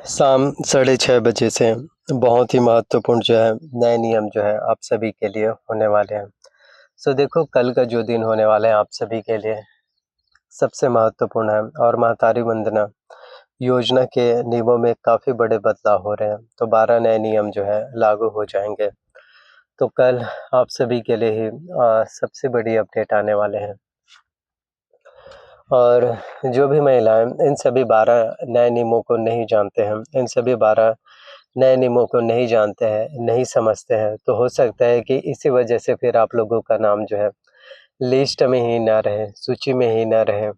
शाम 6:30 से बहुत ही महत्वपूर्ण जो है नए नियम जो है आप सभी के लिए होने वाले हैं। देखो, कल का जो दिन होने वाला है आप सभी के लिए सबसे महत्वपूर्ण है और महतारी वंदना योजना के नियमों में काफ़ी बड़े बदलाव हो रहे हैं। 12 नए नियम जो है लागू हो जाएँगे। कल आप सभी के लिए ही सबसे बड़ी अपडेट आने वाले हैं। और जो भी महिलाएँ इन सभी 12 नए नियमों को नहीं जानते हैं, इन सभी 12 नए नियमों को नहीं जानते हैं, नहीं समझते हैं, तो हो सकता है कि इसी वजह से फिर आप लोगों का नाम जो है लिस्ट में ही ना रहे, सूची में ही ना रहे।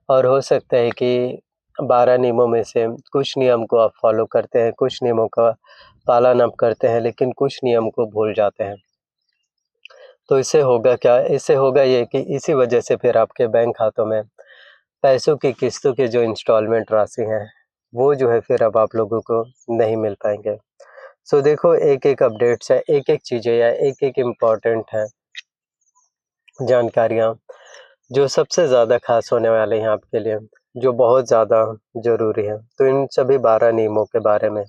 और हो सकता है कि 12 नियमों में से कुछ नियम को आप फ़ॉलो करते हैं, कुछ नियमों का पालन आप करते हैं, लेकिन कुछ नियम को भूल जाते हैं। तो इससे होगा क्या? इससे होगा ये कि इसी वजह से फिर आपके बैंक खातों में पैसों की किस्तों की जो इंस्टॉलमेंट राशि है, वो जो है फिर अब आप लोगों को नहीं मिल पाएँगे। देखो, एक-एक अपडेट्स है, एक-एक चीज़ें या एक-एक इम्पोर्टेंट है जानकारियाँ, जो सबसे ज़्यादा ख़ास होने वाली हैं आपके लिए, जो बहुत ज़्यादा ज़रूरी है। तो इन सभी 12 नियमों के बारे में,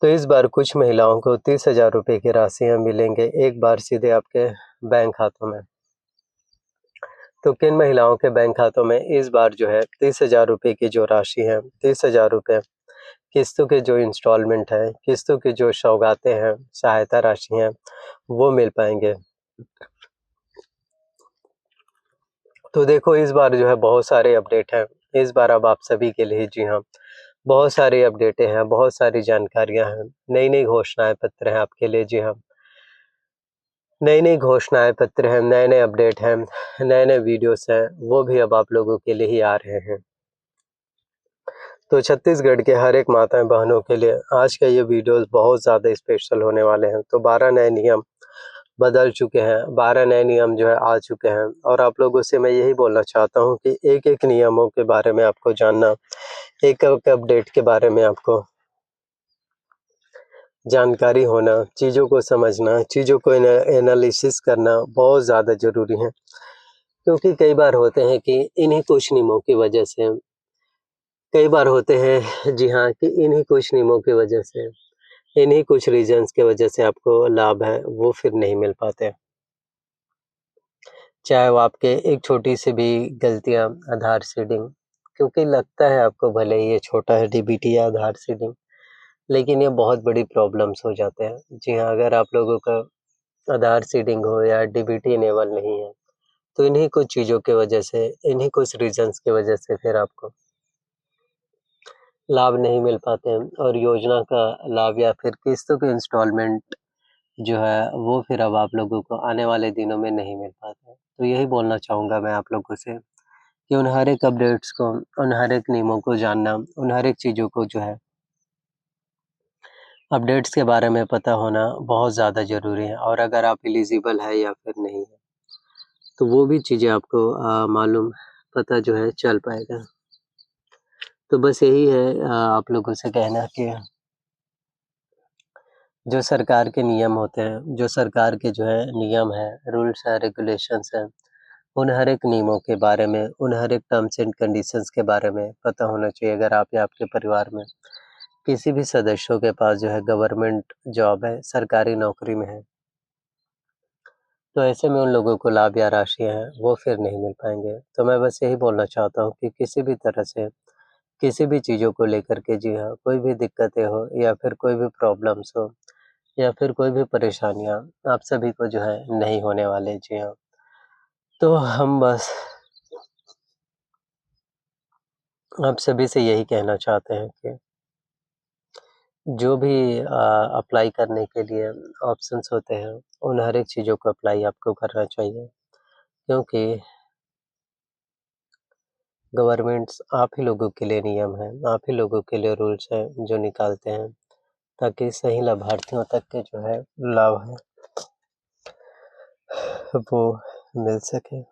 तो इस बार कुछ महिलाओं को 30,000 रुपए की राशियाँ मिलेंगे एक बार सीधे आपके बैंक खातों में। तो किन महिलाओं के बैंक खातों में इस बार जो है 30,000 रुपए की जो राशि है, 30,000 रुपए किस्तों के जो इंस्टॉलमेंट है, किस्तों की जो सौगातें हैं, सहायता राशि हैं, वो मिल पाएँगे। तो देखो, इस बार जो है बहुत सारे अपडेट हैं। इस बार अब आप सभी के लिए, जी हाँ, बहुत सारी अपडेटें हैं, बहुत सारी जानकारियाँ हैं, नई-नई घोषणाएँ पत्र हैं आपके लिए, जी हाँ। नई-नई घोषणाएँ पत्र हैं, नए-नए अपडेट हैं, नए-नए वीडियोज़ हैं, वो भी अब आप लोगों के लिए ही आ रहे हैं। तो छत्तीसगढ़ के हर एक माताएँ-बहनों के लिए आज का ये वीडियोज़ बहुत ज़्यादा स्पेशल होने वाले हैं। तो 12 नए नियम बदल चुके हैं, 12 नए नियम जो है आ चुके हैं और आप लोगों से मैं यही बोलना चाहता हूँ कि एक-एक नियमों के बारे में आपको जानना, एक-एक अपडेट के बारे में आपको जानकारी होना, चीज़ों को समझना, चीज़ों को एनालिसिस करना बहुत ज़्यादा ज़रूरी है। क्योंकि कई बार होते हैं कि इन्हीं कुछ नियमों की वजह से कई बार होते हैं, जी हाँ, कि इन्हीं कुछ नियमों की वजह से, इन्हीं कुछ रीज़न्स की वजह से आपको लाभ है, वो फिर नहीं मिल पाते। चाहे वो आपके एक छोटी-सी भी गलतियाँ, आधार सीडिंग, क्योंकि लगता है आपको भले ही ये छोटा है डीबीटी या आधार सीडिंग, लेकिन ये बहुत बड़ी प्रॉब्लम्स हो जाते हैं। जी हाँ, अगर आप लोगों का आधार सीडिंग हो या डीबीटी इनेबल नहीं है, तो इन्हीं कुछ चीज़ों की वजह से, इन्हीं कुछ रीज़न्स की वजह से फिर आपको लाभ नहीं मिल पाते हैं और योजना का लाभ या फिर किस्तों के इंस्टॉलमेंट जो है, वो फिर अब आप लोगों को आने वाले दिनों में नहीं मिल पाते हैं। तो यही बोलना चाहूँगा मैं आप लोगों से कि उन हर एक अपडेट्स को, उन हर एक नियमों को जानना, उन हर एक चीज़ों को जो है अपडेट्स के बारे में पता होना बहुत ज़्यादा ज़रूरी है और अगर आप एलिजिबल है या फिर नहीं है, तो वो भी चीज़ें आपको मालूम पता जो है चल पाएगा। तो बस यही है आप लोगों से कहना कि जो सरकार के नियम होते हैं, जो सरकार के जो है नियम हैं, रूल्स हैं, रेगुलेशंस हैं, उन हर एक नियमों के बारे में, उन हर एक टर्म्स एंड कंडीशंस के बारे में पता होना चाहिए। अगर आप या आपके परिवार में किसी भी सदस्यों के पास जो है गवर्नमेंट जॉब है, सरकारी नौकरी में है, तो ऐसे में उन लोगों को लाभ या राशियाँ हैं, वो फिर नहीं मिल पाएँगे। तो मैं बस यही बोलना चाहता हूँ कि किसी भी तरह से, किसी भी चीज़ों को लेकर के, जी हाँ, कोई भी दिक्कतें हो या फिर कोई भी प्रॉब्लम्स हो या फिर कोई भी परेशानियाँ आप सभी को जो है नहीं होने वाले, जी हाँ। तो हम बस आप सभी से यही कहना चाहते हैं कि जो भी अप्लाई करने के लिए ऑप्शंस होते हैं, उन हर एक चीज़ों को अप्लाई आपको करना चाहिए। क्योंकि गवर्नमेंट्स आप ही लोगों के लिए नियम हैं, आप ही लोगों के लिए रूल्स हैं जो निकालते हैं, ताकि सही लाभार्थियों तक के जो है लाभ है, वो मिल सके।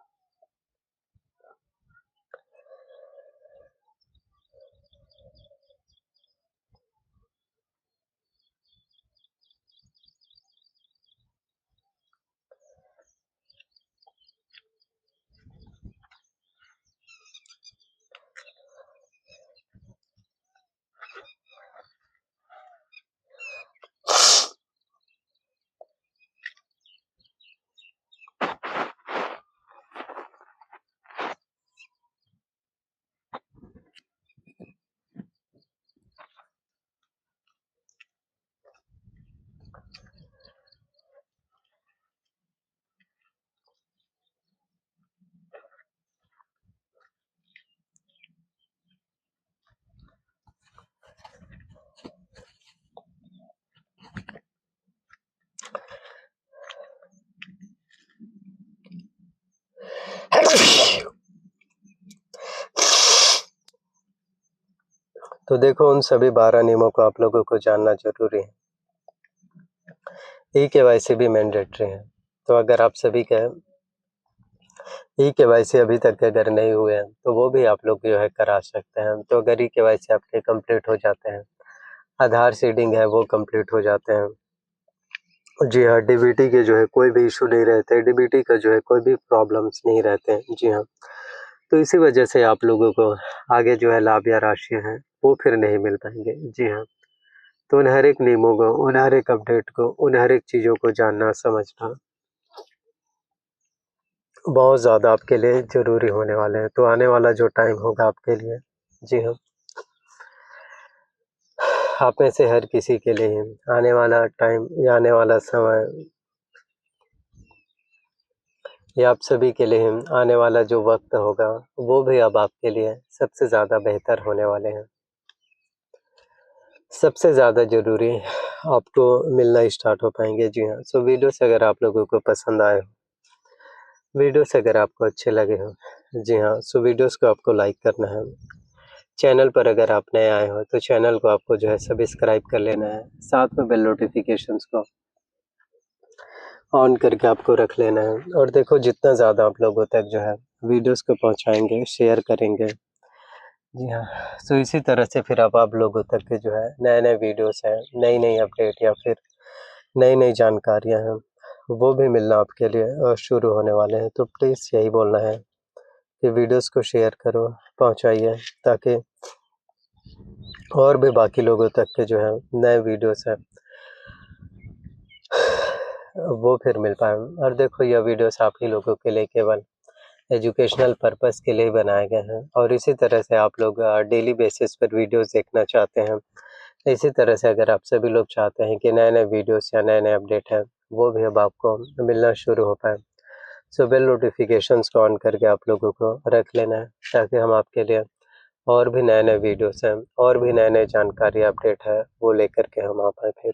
तो देखो उन सभी 12 नियमों को आप लोगों को जानना ज़रूरी है। ई-केवाईसी भी मैंडेटरी है। तो अगर आप सभी का ई-केवाईसी अभी तक अगर नहीं हुए हैं, तो वो भी आप लोग जो है करा सकते हैं। तो अगर ई-केवाईसी आपके कंप्लीट हो जाते हैं, आधार सीडिंग है वो कंप्लीट हो जाते हैं। जी हाँ, डीबीटी के जो है कोई भी इश्यू नहीं रहते, डीबीटी का जो है कोई भी प्रॉब्लम्स नहीं रहते हैं। जी हाँ, तो इसी वजह से आप लोगों को आगे जो है लाभ या राशि है, वो फिर नहीं मिल पाएँगे। जी हाँ, तो उन हर एक नियमों को, उन हर एक अपडेट को, उन हर एक चीज़ों को जानना, समझना बहुत ज़्यादा आपके लिए ज़रूरी होने वाले हैं। तो आने वाला जो टाइम होगा आपके लिए जी हाँ, आप में से हर किसी के लिए आने वाला टाइम या आने वाला समय ये आप सभी के लिए आने वाला जो वक़्त होगा, वो भी अब आपके लिए सबसे ज़्यादा बेहतर होने वाले हैं। सबसे ज़्यादा ज़रूरी आपको मिलना स्टार्ट हो पाएँगे। जी हाँ, सो वीडियोज़ अगर आप लोगों को पसंद आए हो, वीडियोज़ अगर आपको अच्छे लगे हों, जी हाँ, सो वीडियोज़ को आपको लाइक करना है। चैनल पर अगर आप नए आए हो, तो चैनल को आपको जो है सब्सक्राइब कर लेना है। साथ में बेल नोटिफ़िकेशंस को ऑन करके आपको रख लेना है और देखो जितना ज़्यादा आप लोगों तक जो है वीडियोज़ को पहुँचाएँगे, शेयर करेंगे। जी हाँ, तो इसी तरह से फिर अब आप लोगों तक के जो है नए-नए वीडियोज़ हैं, नई-नई अपडेट या फिर नई-नई जानकारियाँ हैं, वो भी मिलना आपके लिए शुरू होने वाले हैं। तो प्लीज़ यही बोलना है कि वीडियोज़ को शेयर करो, पहुँचाइए ताकि और भी बाकी लोगों तक के जो है नए वीडियोज़ हैं वो फिर मिल पाएँ। और देखो यह वीडियोज़ आप ही लोगों के लिए केवल एजुकेशनल पर्पस के लिए बनाए गए हैं और इसी तरह से आप लोग डेली बेसिस पर वीडियोज़ देखना चाहते हैं। इसी तरह से अगर आप सभी लोग चाहते हैं कि नए-नए वीडियोज़ या नए-नए अपडेट हैं, वो भी अब आपको मिलना शुरू हो पाएँ। सो बेल नोटिफ़िकेशंस को ऑन करके आप लोगों को रख लेना है ताकि हम आपके लिए और भी नए-नए वीडियोज़ हैं और भी नए-नए जानकारी अपडेट है, वो लेकर के हम आ पाएँ फिर।